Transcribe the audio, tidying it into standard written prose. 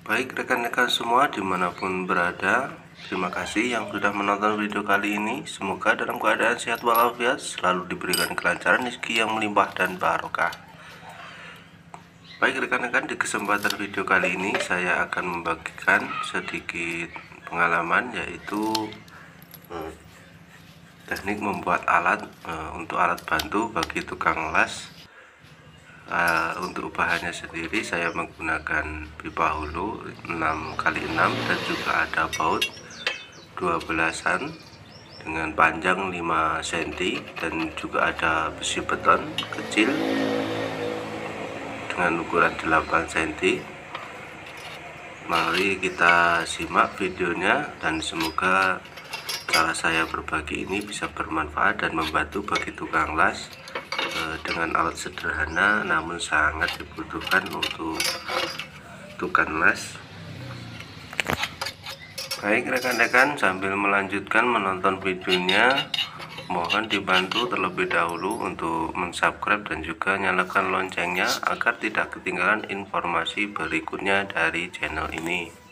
Baik rekan-rekan semua dimanapun berada, terima kasih yang sudah menonton video kali ini. Semoga dalam keadaan sehat walafiat, selalu diberikan kelancaran rezeki yang melimpah dan barokah. Baik rekan-rekan, di kesempatan video kali ini saya akan membagikan sedikit pengalaman, yaitu teknik membuat alat untuk alat bantu bagi tukang las. Untuk bahannya sendiri saya menggunakan pipa hulu 6x6 dan juga ada baut 12an dengan panjang 5 cm dan juga ada besi beton kecil dengan ukuran 8 cm. Mari kita simak videonya dan semoga cara saya berbagi ini bisa bermanfaat dan membantu bagi tukang las dengan alat sederhana namun sangat dibutuhkan untuk tukang las. Baik rekan-rekan, sambil melanjutkan menonton videonya, mohon dibantu terlebih dahulu untuk mensubscribe dan juga nyalakan loncengnya agar tidak ketinggalan informasi berikutnya dari channel ini.